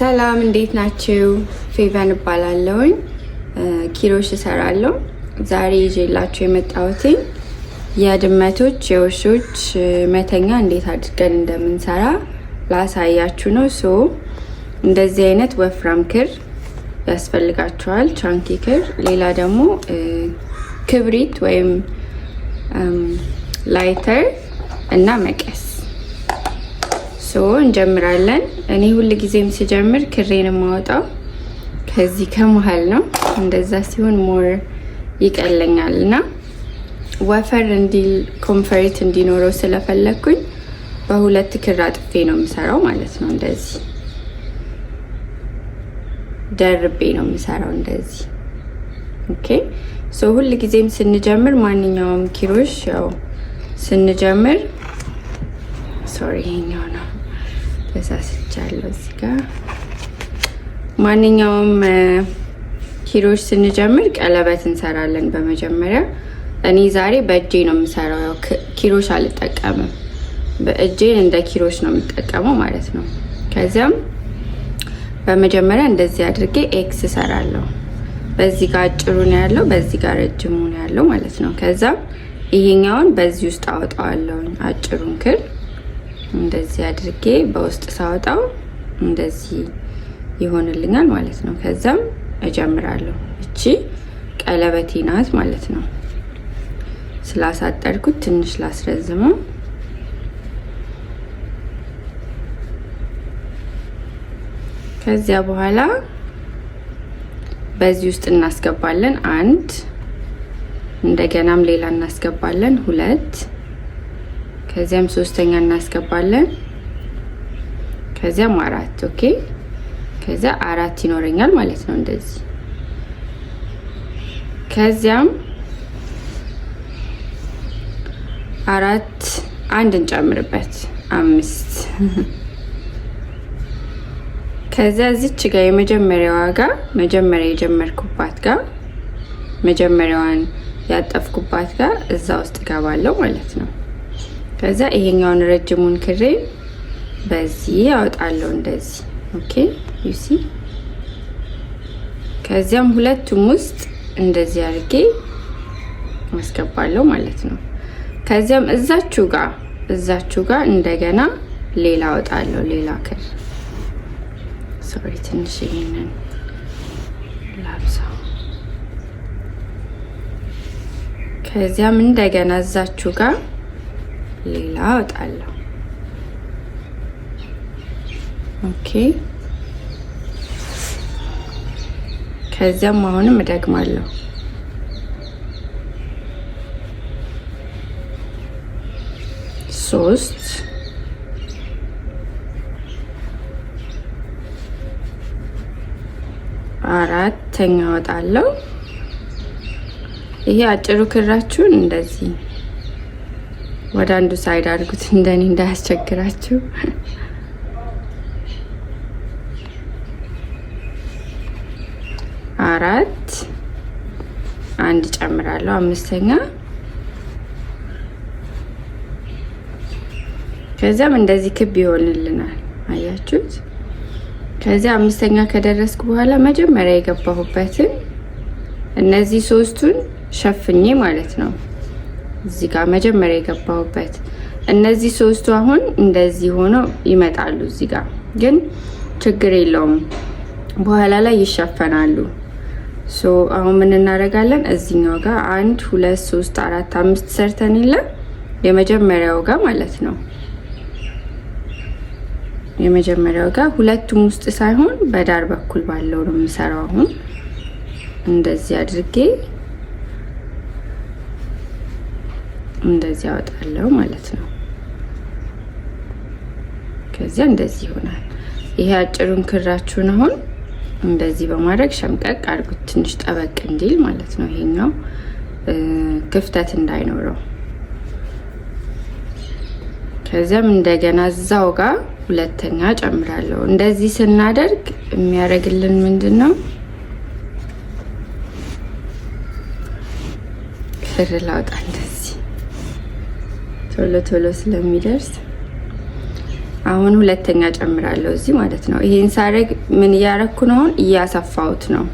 ሰላም እንዴት ናችሁ? ፌቨን እባላለሁኝ። ኪሮሽ እሰራለሁ። ዛሬ ይዤላችሁ የመጣሁት የድመቶች የውሾች መተኛ እንዴት አድርገን እንደምንሰራ ላሳያችሁ ነው። እንደዚህ አይነት ወፍራም ክር ያስፈልጋችኋል፣ ቻንኪ ክር። ሌላ ደግሞ ክብሪት ወይም ላይተር እና መቀስ። እንጀምራለን። እኔ ሁል ጊዜም ስጀምር ክሬን የማወጣው ከዚህ ከመሃል ነው። እንደዛ ሲሆን ሞር ይቀለኛል እና ወፈር እንዲል ኮምፈርት እንዲኖረው ስለፈለኩኝ በሁለት ክር አጥፌ ነው የምሰራው ማለት ነው። እንደዚህ ደርቤ ነው የምሰራው እንደዚህ። ኦኬ ሁል ጊዜም ስንጀምር ማንኛውም ኪሮሽ ያው ስንጀምር ይሄኛው ነው ተሳስቻለሁ። እዚህ ጋር ማንኛውም ኪሮሽ ስንጀምር ቀለበት እንሰራለን በመጀመሪያ። እኔ ዛሬ በእጄ ነው የምሰራው። ያው ኪሮሽ አልጠቀምም፣ በእጄን እንደ ኪሮሽ ነው የምጠቀመው ማለት ነው። ከዚያም በመጀመሪያ እንደዚህ አድርጌ ኤክስ እሰራለሁ። በዚህ ጋር አጭሩ ነው ያለው፣ በዚህ ጋር ረጅሙ ነው ያለው ማለት ነው። ከዛም ይሄኛውን በዚህ ውስጥ አወጣዋለሁ። አጭሩን ክር እንደዚህ አድርጌ በውስጥ ሳወጣው እንደዚህ ይሆንልኛል ማለት ነው። ከዛም እጀምራለሁ። እቺ ቀለበቴ ናት ማለት ነው። ስላሳጠርኩት ትንሽ ላስረዝመው። ከዚያ በኋላ በዚህ ውስጥ እናስገባለን አንድ፣ እንደገናም ሌላ እናስገባለን ሁለት፣ ከዚያም ሶስተኛ እናስገባለን፣ ከዚያም አራት። ኦኬ ከዚያ አራት ይኖረኛል ማለት ነው እንደዚህ። ከዚያም አራት አንድ እንጨምርበት አምስት። ከዚያ እዚች ጋር የመጀመሪያዋ ጋር መጀመሪያ የጀመርኩባት ጋር መጀመሪያዋን ያጠፍኩባት ጋር እዛ ውስጥ ገባለሁ ማለት ነው። ከዛ ይሄኛውን ረጅሙን ክሬ በዚህ ያወጣለሁ እንደዚህ። ኦኬ ዩሲ። ከዚያም ሁለቱም ውስጥ እንደዚህ አድርጌ ማስገባለሁ ማለት ነው። ከዚያም እዛችሁ ጋር እንደገና ሌላ አወጣለሁ፣ ሌላ ክር። ትንሽ ይሄንን ላብዛው። ከዚያም እንደገና እዛችሁ ጋር ሌላ አወጣለሁ። ኦኬ ከዚያም አሁንም እደግማለሁ። ሶስት አራተኛ አወጣለሁ። ይሄ አጭሩ ክራችሁን እንደዚህ ወደ አንዱ ሳይድ አድርጉት እንደኔ እንዳያስቸግራችሁ። አራት አንድ ጨምራለሁ፣ አምስተኛ። ከዚያም እንደዚህ ክብ ይሆንልናል። አያችሁት? ከዚያ አምስተኛ ከደረስኩ በኋላ መጀመሪያ የገባሁበትን እነዚህ ሶስቱን ሸፍኜ ማለት ነው። እዚህ ጋር መጀመሪያ የገባሁበት እነዚህ ሶስቱ አሁን እንደዚህ ሆነው ይመጣሉ። እዚህ ጋር ግን ችግር የለውም፣ በኋላ ላይ ይሸፈናሉ። አሁን ምን እናደርጋለን? እዚህኛው ጋር 1 2 3 4 5 ሰርተን የለም የመጀመሪያው ጋር ማለት ነው። የመጀመሪያው ጋር ሁለቱም ውስጥ ሳይሆን በዳር በኩል ባለው ነው የምሰራው። አሁን እንደዚህ አድርጌ እንደዚህ አወጣለሁ ማለት ነው። ከዚያ እንደዚህ ይሆናል። ይሄ አጭሩን ክራችሁን አሁን እንደዚህ በማድረግ ሸምቀቅ አድርጉት፣ ትንሽ ጠበቅ እንዲል ማለት ነው። ይሄኛው ክፍተት እንዳይኖረው። ከዚያም እንደገና እዛው ጋር ሁለተኛ ጨምራለሁ። እንደዚህ ስናደርግ የሚያደርግልን ምንድነው? ክር ላውጣ እንደዚህ ቶሎ ቶሎ ስለሚደርስ አሁን ሁለተኛ ጨምራለሁ እዚህ ማለት ነው። ይሄን ሳረግ ምን እያረኩ ነው? እያሰፋሁት ነው።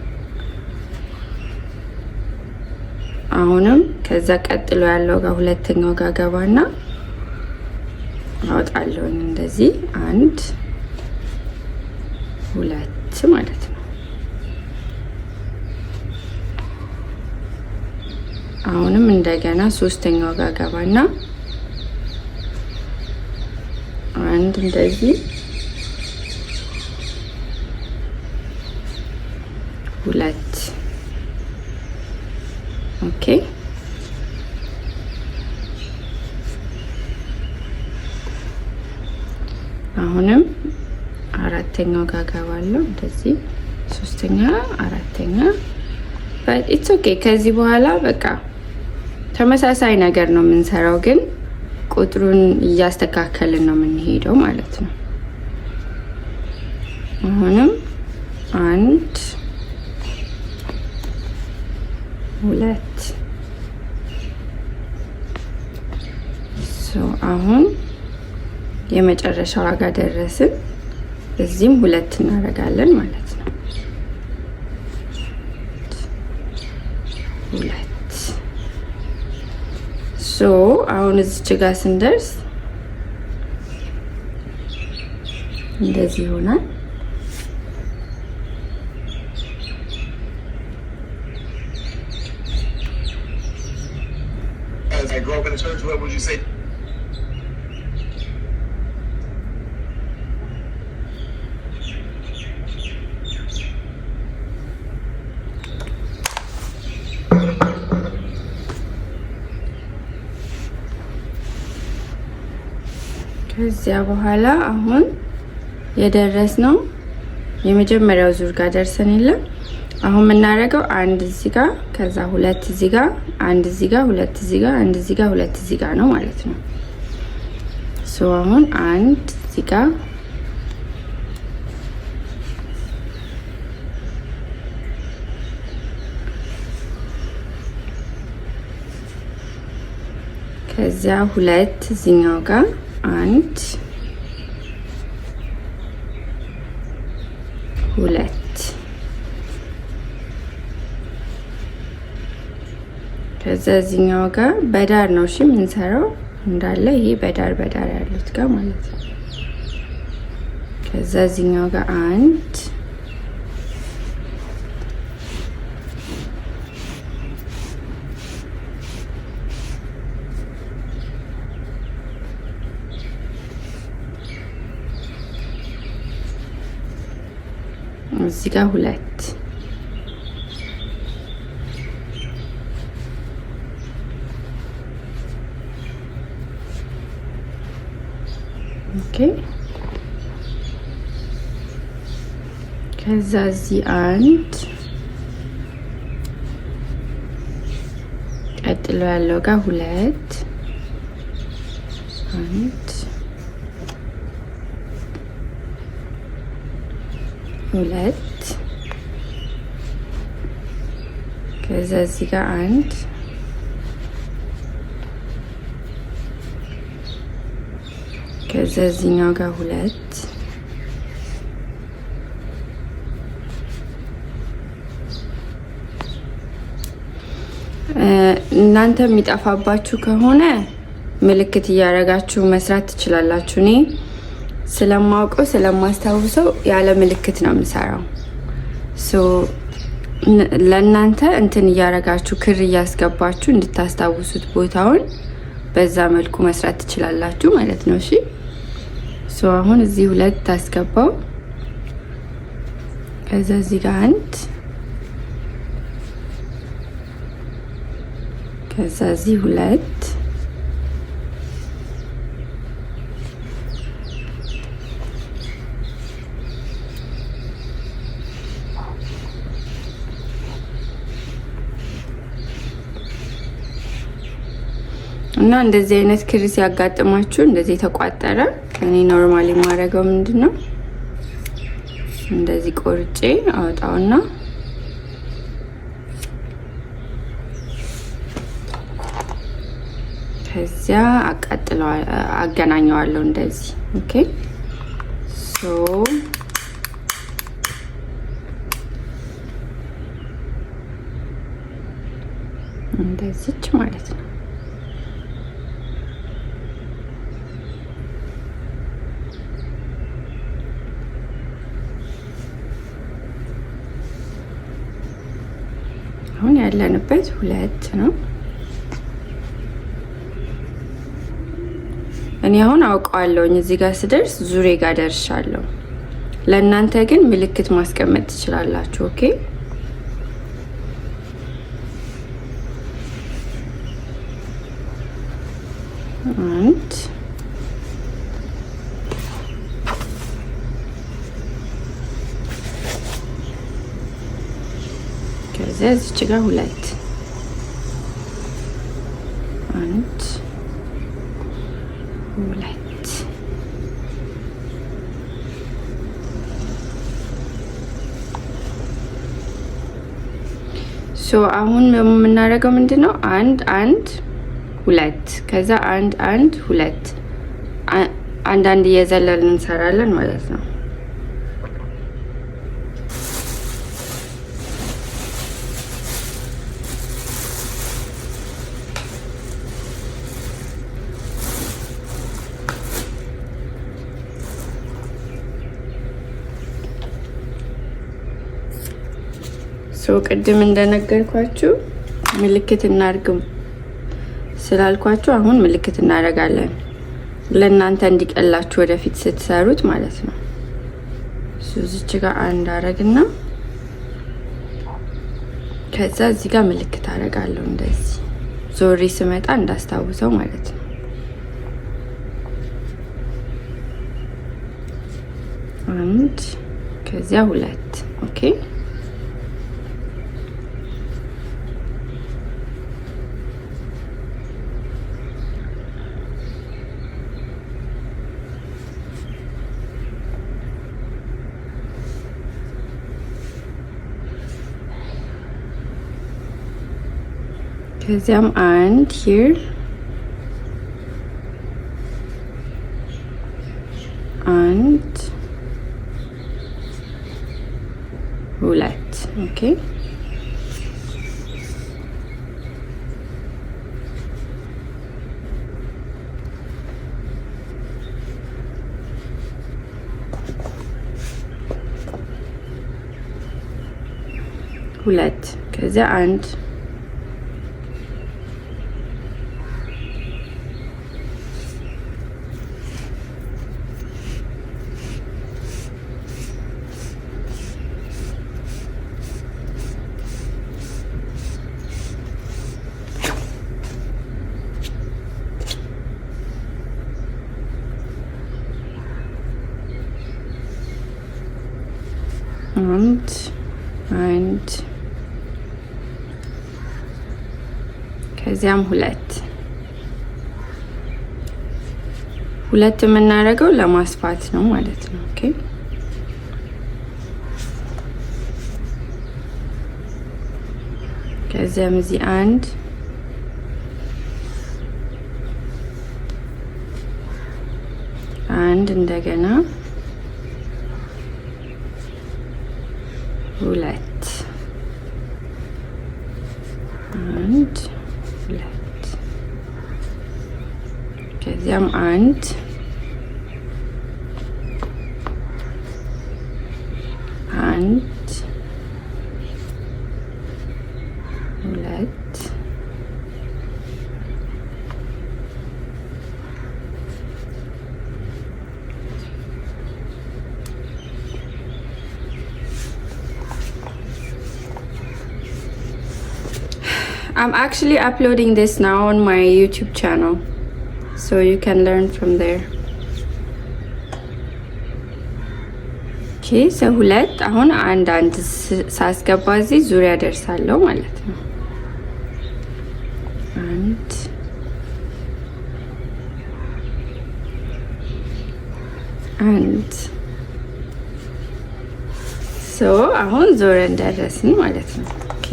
አሁንም ከዛ ቀጥሎ ያለው ጋር ሁለተኛው ጋር ገባና አወጣለሁ። እንደዚህ 1 2 ማለት ነው። አሁንም እንደገና ሶስተኛው ጋር ገባና 1 እንደዚህ 2 ኦኬ። አሁንም አራተኛው ጋር ገባለሁ እንደዚህ ሶስተኛ አራተኛ ኢትስ ኦኬ። ከዚህ በኋላ በቃ ተመሳሳይ ነገር ነው የምንሰራው፣ ግን ቁጥሩን እያስተካከልን ነው የምንሄደው ማለት ነው። አሁንም 1 2 አሁን የመጨረሻው ጋር ደረስን። እዚህም 2 እናደርጋለን ማለት ነው። 2 አሁን እዚች ጋር ስንደርስ እንደዚህ ይሆናል። ከዚያ በኋላ አሁን የደረስነው የመጀመሪያው ዙር ጋር ደርሰን የለም። አሁን የምናደርገው 1 እዚህ ጋር ከዛ 2 እዚህ ጋር 1 እዚህ ጋር 2 እዚህ ጋር 1 እዚህ ጋር 2 እዚህ ጋር ነው ማለት ነው። አሁን 1 እዚህ ጋር ከዚያ 2 እዚህኛው ጋር 1 2 ከዛ እዚህኛው ጋር በዳር ነው እሺ የምንሰራው እንዳለ ይሄ በዳር ያሉት ጋር ማለት ነው። ከዛ እዚህኛው ጋር 1 እዚህ ጋር 2 ኦኬ። ከዛ እዚህ 1 ቀጥሎ ያለው ጋር 2 1 2 ከዛ እዚህ ጋር 1 ከዛ እዚህኛው ጋር 2 እናንተ የሚጠፋባችሁ ከሆነ ምልክት እያደረጋችሁ መስራት ትችላላችሁ። እኔ ስለማውቀው ስለማስታውሰው ያለ ምልክት ነው የምሰራው። ለእናንተ እንትን እያደረጋችሁ ክር እያስገባችሁ እንድታስታውሱት ቦታውን በዛ መልኩ መስራት ትችላላችሁ ማለት ነው። እሺ አሁን እዚህ 2 ታስገባው ከዛ እዚህ ጋር 1 ከዛ እዚህ 2 እና እንደዚህ አይነት ክር ሲያጋጥማችሁ እንደዚህ ተቋጠረ እኔ ኖርማሊ ማድረገው ምንድነው እንደዚህ ቆርጬ አወጣውና ከዚያ አገናኘዋለሁ እንደዚህ ኦኬ። እንደዚች ማለት ነው። አሁን ያለንበት 2 ነው። እኔ አሁን አውቀዋለሁኝ እዚህ ጋር ስደርስ ዙሬ ጋር ደርሻለሁ። ለእናንተ ግን ምልክት ማስቀመጥ ትችላላችሁ። ኦኬ አንድ ከዚያ እዚች ጋር 2 1 2 ሶ አሁን የምናደርገው ምንድነው? 1 1 2 ከዛ 1 1 2 አንዳንድ እየዘለልን እንሰራለን ማለት ነው። ቅድም እንደነገርኳችሁ ምልክት እናርግም ስላልኳችሁ አሁን ምልክት እናደርጋለን ለእናንተ እንዲቀላችሁ ወደፊት ስትሰሩት ማለት ነው። እዚች ጋር አንድ አረግና ከዛ እዚህ ጋር ምልክት አደርጋለሁ እንደዚህ ዞሪ ስመጣ እንዳስታውሰው ማለት ነው። አንድ ከዚያ 2 ኦኬ። ከዚያም 1 here 1 2 ኦኬ። ሁለት ከዚያ 1 1 ከዚያም 2 የምናደርገው ለማስፋት ነው ማለት ነው። ኦኬ ከዚያም እዚህ 1 እንደገና 2 1 2 ከዚያም 1 2 I'm actually uploading this now on my YouTube channel, so you can learn from there. Okay, so 2 አሁን አንድ ሳስገባ እዚህ ዙሪያ ደርሳለሁ ማለት ነው። 1 so አሁን ዞረን ደረስን ማለት ነው። ኦኬ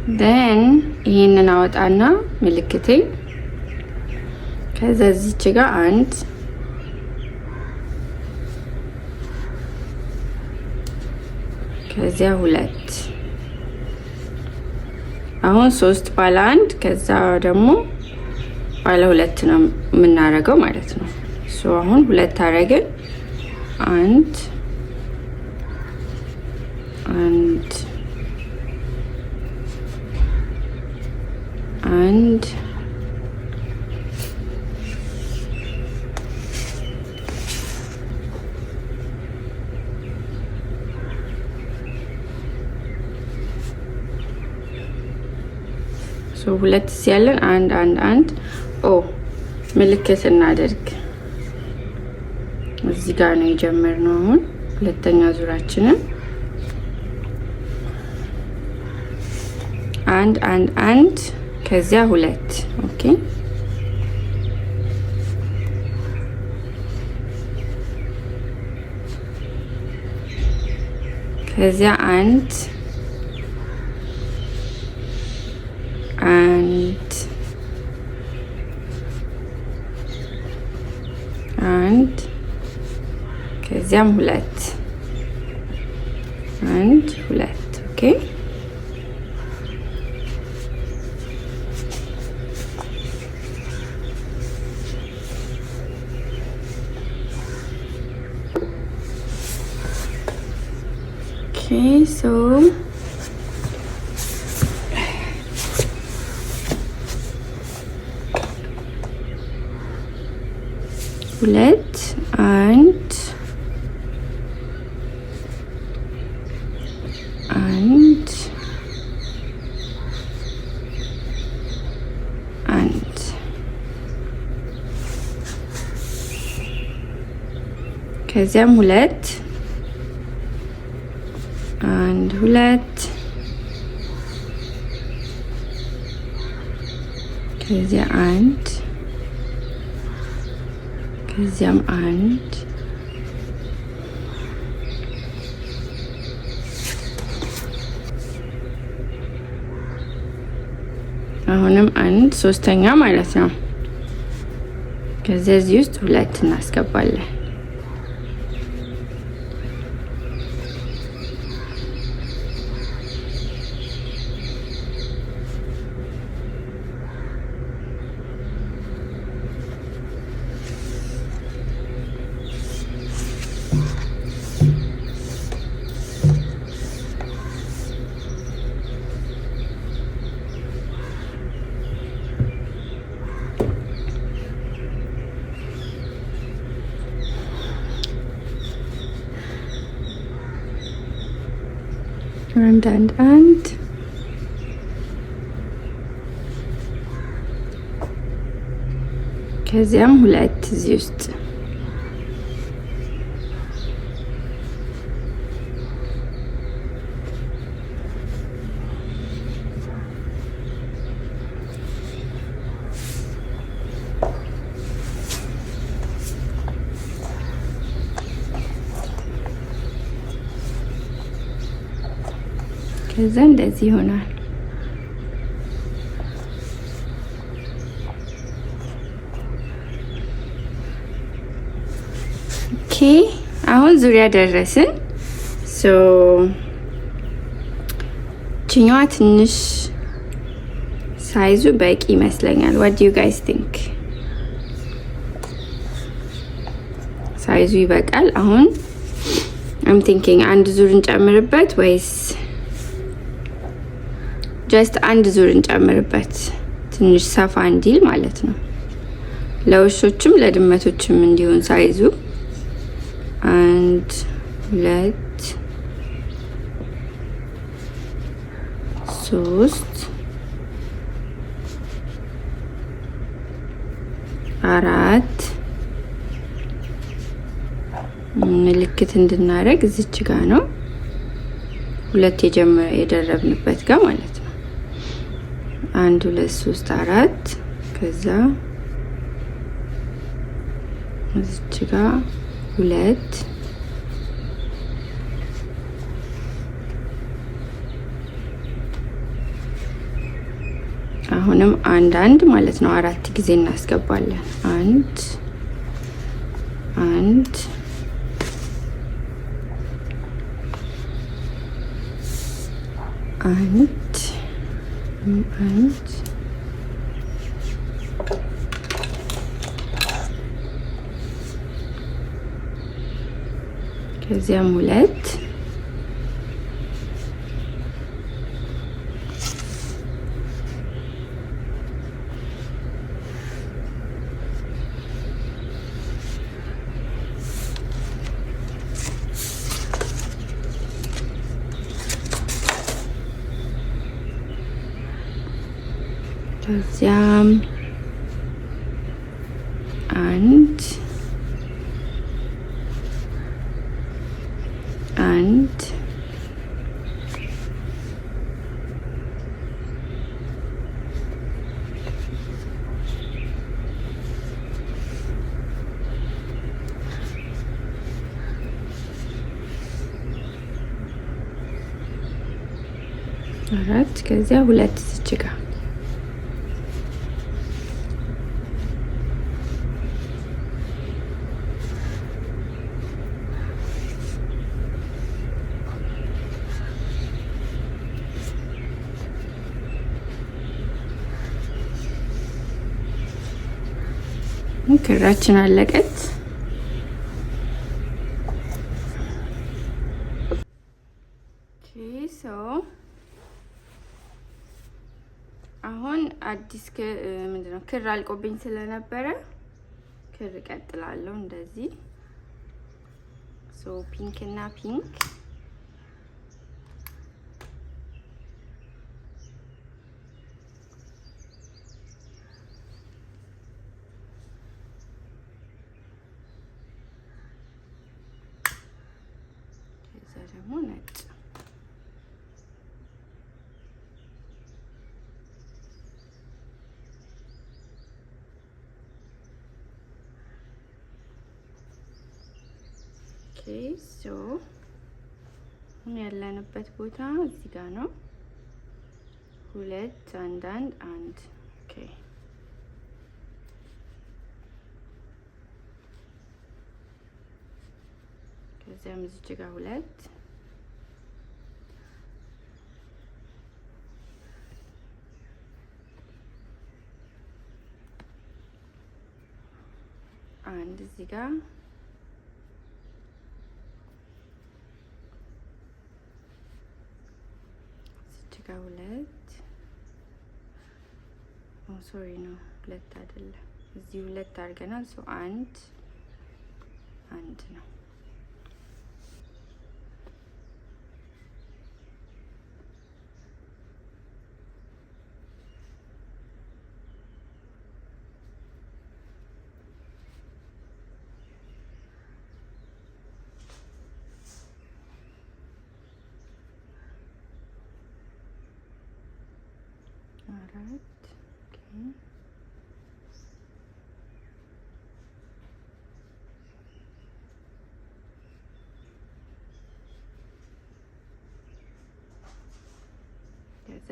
then ይሄንን አወጣና ምልክቴ ከዛ እዚች ጋር አንድ ከዚያ ሁለት አሁን 3 ባለ 1 ከዛ ደግሞ ባለ 2 ነው የምናረገው ማለት ነው። ሶ አሁን 2 አረግን 1 1 ሁለት ሲያለን አንድ ምልክት እናደርግ። እዚህ ጋር ነው የጀመርነው። አሁን ሁለተኛ ዙራችንን አንድ ከዚያ ሁለት ኦኬ። ከዚያ አንድ ከዚያም ሁለት ኦኬ። ሶ ሁለት አንድ ከዚያም ሁለት ከዚያ አንድ ከዚያም አንድ አሁንም አንድ ሶስተኛ ማለት ነው። ከዚያ እዚህ ውስጥ ሁለት እናስገባለን። አንድ ከዚያም ሁለት እዚህ ውስጥ ከዛ እንደዚህ ይሆናል። ኦኬ አሁን ዙሪያ ደረስን። ሶ ችኛዋ ትንሽ ሳይዙ በቂ ይመስለኛል። what do you guys think? ሳይዙ ይበቃል። አሁን I'm thinking አንድ ዙር እንጨምርበት ወይስ ጀስት አንድ ዙር እንጨምርበት ትንሽ ሰፋ እንዲል ማለት ነው። ለውሾችም ለድመቶችም እንዲሆን ሳይዙ አንድ ሁለት ሶስት አራት ምልክት እንድናረግ እዚች ጋር ነው ሁለት የደረብንበት ጋር ማለት ነው። አንድ ሁለት ሶስት አራት ከዛ እዚች ጋር ሁለት አሁንም አንድ ማለት ነው 4 ጊዜ እናስገባለን። 1 1 1 1 ከዚያም 2 ከዚያም 1 1 4 ከዚያ 2 እዚች ጋር ክራችን አለቀች። አሁን አዲስ ምንድነው ክር አልቆብኝ ስለነበረ ክር ቀጥላለሁ እንደዚህ ፒንክ እና ፒንክ ደግሞ ነጭ ያለንበት ቦታ እዚህ ጋር ነው። 2 1 1 1 ኦኬ ከዚያም እዚህ ጋር 2 1 እዚህ ጋር ጋር 2 ሶሪ ነው 2 አይደለም እዚህ 2 አድርገናል። 1 1 ነው።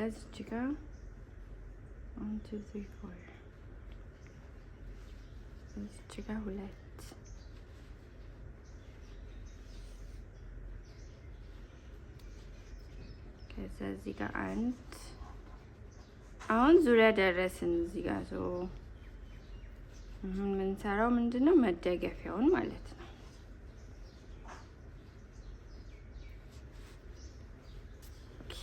እዚች ጋር 1 2 3 4 እዚች ጋር 2 ከዛ እዚህ ጋር 1 አሁን ዙሪያ ደረስን። እዚህ ጋር የምንሰራው ምንድነው መደገፊያውን ማለት ነው። ኦኬ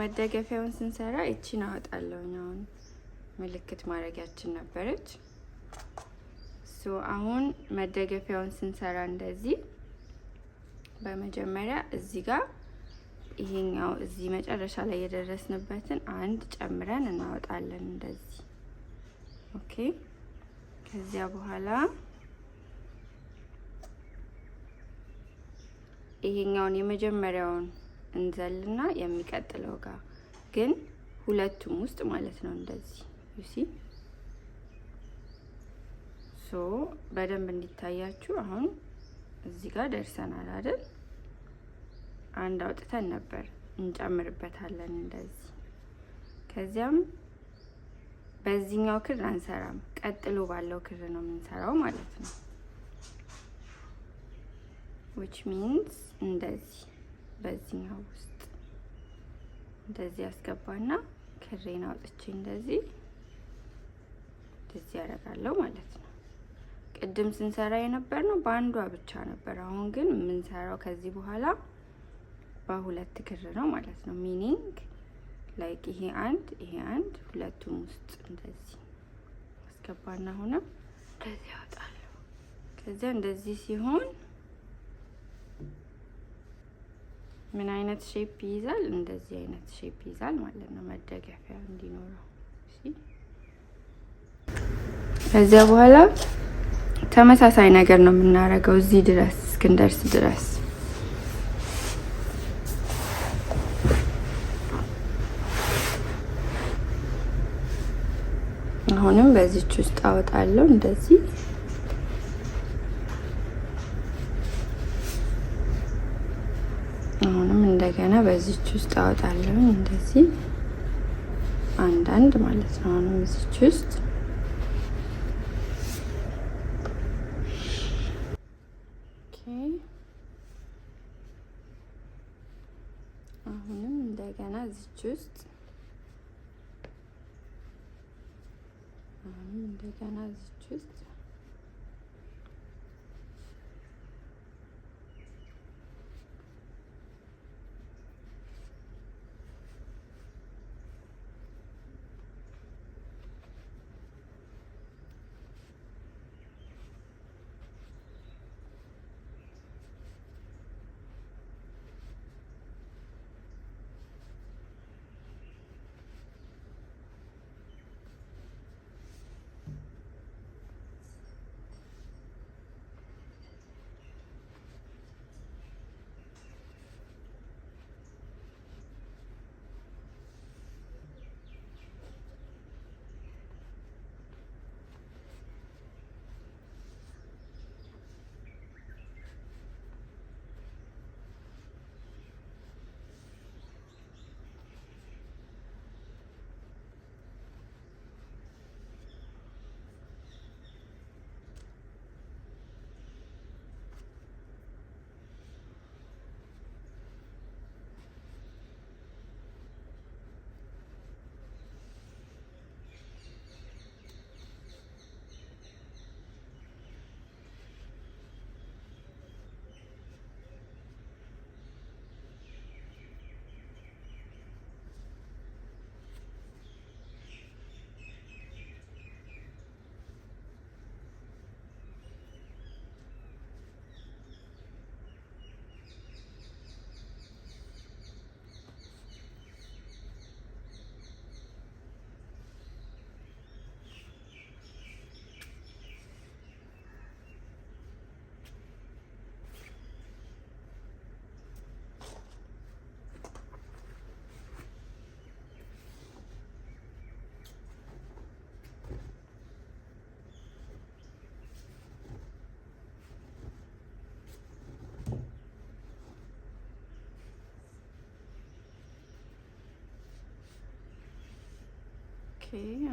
መደገፊያውን ስንሰራ እቺን አወጣለሁ። አሁን ምልክት ማድረጊያችን ነበረች። አሁን መደገፊያውን ስንሰራ እንደዚህ በመጀመሪያ እዚህ ጋር ይሄኛው እዚህ መጨረሻ ላይ የደረስንበትን 1 ጨምረን እናወጣለን እንደዚህ። ኦኬ ከዚያ በኋላ ይሄኛውን የመጀመሪያውን እንዘልና የሚቀጥለው ጋር ግን ሁለቱም ውስጥ ማለት ነው እንደዚህ ዩሲ በደንብ እንዲታያችሁ አሁን እዚህ ጋር ደርሰናል አይደል? አንድ አውጥተን ነበር እንጨምርበታለን እንደዚህ። ከዚያም በዚህኛው ክር አንሰራም፣ ቀጥሎ ባለው ክር ነው የምንሰራው ማለት ነው። which means እንደዚህ በዚህኛው ውስጥ እንደዚህ ያስገባና ክሬን አውጥቼ እንደዚህ ያደርጋለሁ ማለት ነው። ቅድም ስንሰራ የነበርነው በአንዷ ብቻ ነበር። አሁን ግን የምንሰራው ከዚህ በኋላ በሁለት ክር ነው ማለት ነው። ሚኒንግ ላይክ ይሄ አንድ ሁለቱም ውስጥ እንደዚህ አስገባና አሁንም እንደዚህ ያወጣለሁ። ከዚያ እንደዚህ ሲሆን ምን አይነት ሼፕ ይይዛል? እንደዚህ አይነት ሼፕ ይይዛል ማለት ነው፣ መደገፊያ እንዲኖረው። እሺ፣ ከዚያ በኋላ ተመሳሳይ ነገር ነው የምናደርገው እዚህ ድረስ እስክንደርስ ድረስ። አሁንም በዚች ውስጥ አወጣለሁ እንደዚህ። አሁንም እንደገና በዚች ውስጥ አወጣለሁ እንደዚህ አንዳንድ ማለት ነው። አሁንም በዚች ውስጥ አሁንም እንደገና እዚች ውስጥ አሁንም እንደገና እዚች ውስጥ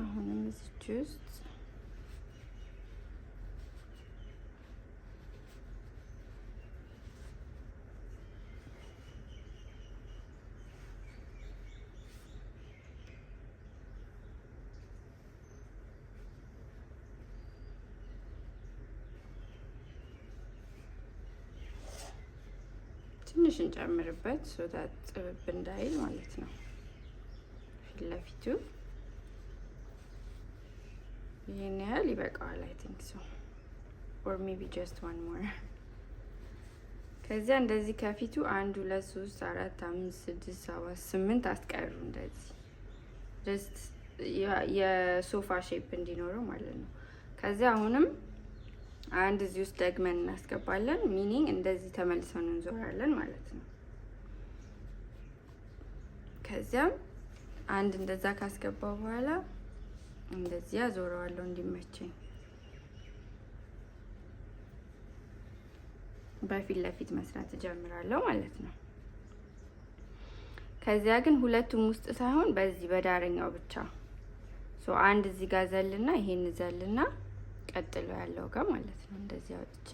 አሁንም እዚች ውስጥ ትንሽ እንጨምርበት ሶታት ጥብብ እንዳይል ማለት ነው ፊት ለፊቱ። ይሄን ያህል ይበቃዋል። አይ ቲንክ ሶ ኦር ሜቢ ጀስት ዋን ሞር። ከዚያ እንደዚህ ከፊቱ 1 2 3 4 5 6 7 8 አስቀሩ። እንደዚህ ጀስት የሶፋ ሼፕ እንዲኖረው ማለት ነው። ከዚያ አሁንም አንድ እዚህ ውስጥ ደግመን እናስገባለን። ሚኒንግ እንደዚህ ተመልሰን እንዞራለን ማለት ነው። ከዚያም አንድ እንደዛ ካስገባው በኋላ እንደዚህ አዞረዋለሁ እንዲመቸኝ። በፊት ለፊት መስራት እጀምራለሁ ማለት ነው። ከዚያ ግን ሁለቱም ውስጥ ሳይሆን በዚህ በዳረኛው ብቻ አንድ እዚህ ጋር ዘልና ይሄን ዘልና ቀጥሎ ያለው ጋር ማለት ነው። እንደዚህ አውጥቼ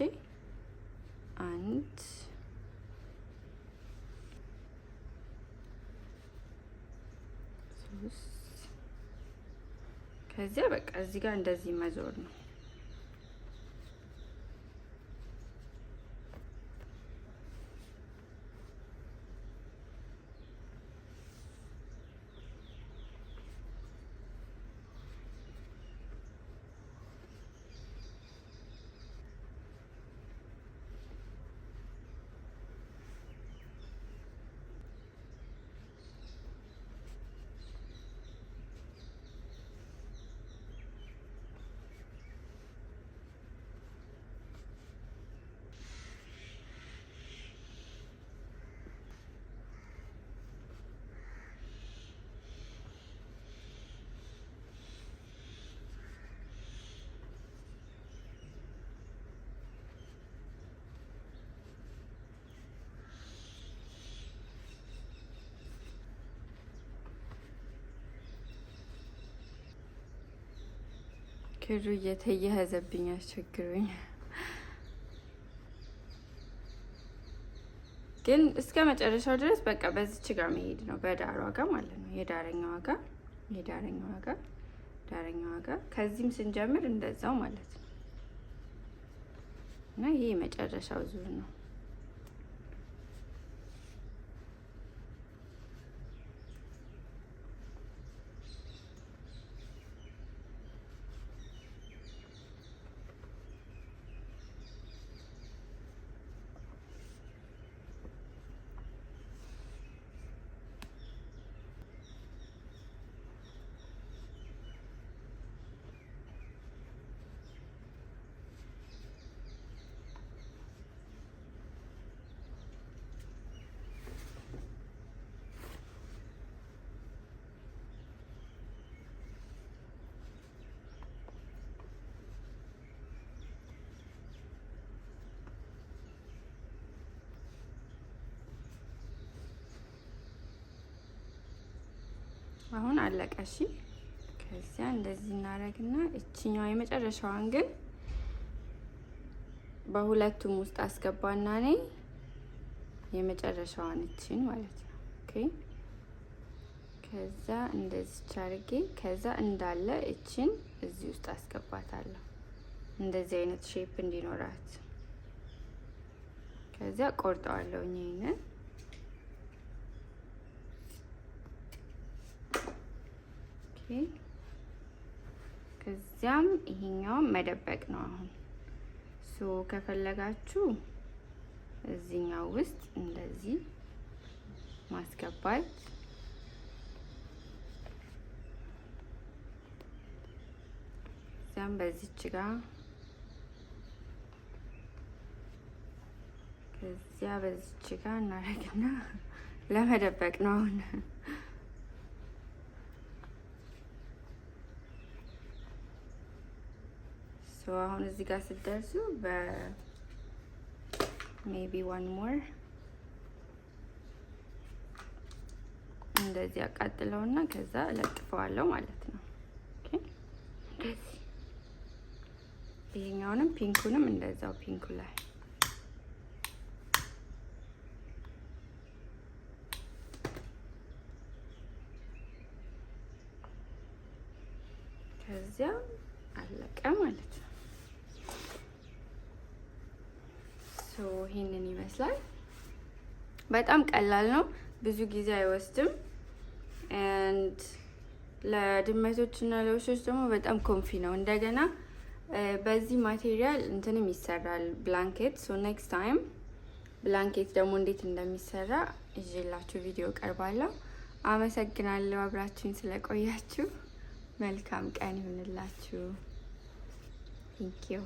አንድ ሶስት ከዚያ በቃ እዚህ ጋር እንደዚህ መዞር ነው። ክሩ እየተያያዘብኝ አስቸግሮኝ፣ ግን እስከ መጨረሻው ድረስ በቃ በዚች ጋር መሄድ ነው። በዳሯ ጋር ማለት ነው። የዳረኛዋ ጋር ከዚህም ስንጀምር እንደዛው ማለት ነው። እና ይሄ የመጨረሻው ዙር ነው። አሁን አለቀ። እሺ ከዚያ እንደዚህ እናደርግና እቺኛው የመጨረሻዋን ግን በሁለቱም ውስጥ አስገባና ነኝ የመጨረሻዋን እቺን ማለት ነው። ኦኬ ከዛ እንደዚህ አድርጌ ከዛ እንዳለ እቺን እዚህ ውስጥ አስገባታለሁ። እንደዚህ አይነት ሼፕ እንዲኖራት ከዛ ቆርጠዋለሁ ይሄንን። ከዚያም ይሄኛውን መደበቅ ነው። አሁን ከፈለጋችሁ እዚህኛው ውስጥ እንደዚህ ማስገባት፣ እዚያም በዚች ጋር ከዚያ በዚች ጋር እናደርግና ለመደበቅ ነው አሁን። አሁን እዚህ ጋር ስትደርሱ ሜቢ ዋን ሞር እንደዚህ አቃጥለውና ከዛ እለጥፈዋለሁ ማለት ነው። ኦኬ እንደዚህ ይሄኛውንም ፒንኩንም እንደዛው ፒንኩ ላይ ከዚያ አለቀ ማለት ነው። ይሄንን ይመስላል። በጣም ቀላል ነው፣ ብዙ ጊዜ አይወስድም። and ለድመቶች እና ለውሾች ደግሞ በጣም ኮንፊ ነው። እንደገና በዚህ ማቴሪያል እንትንም ይሰራል ብላንኬት። ኔክስት ታይም ብላንኬት ደግሞ እንዴት እንደሚሰራ ይዤላችሁ ቪዲዮ ቀርባለሁ። አመሰግናለሁ አብራችሁኝ ስለቆያችሁ። መልካም ቀን ይሁንላችሁ። ቴንክ ዩ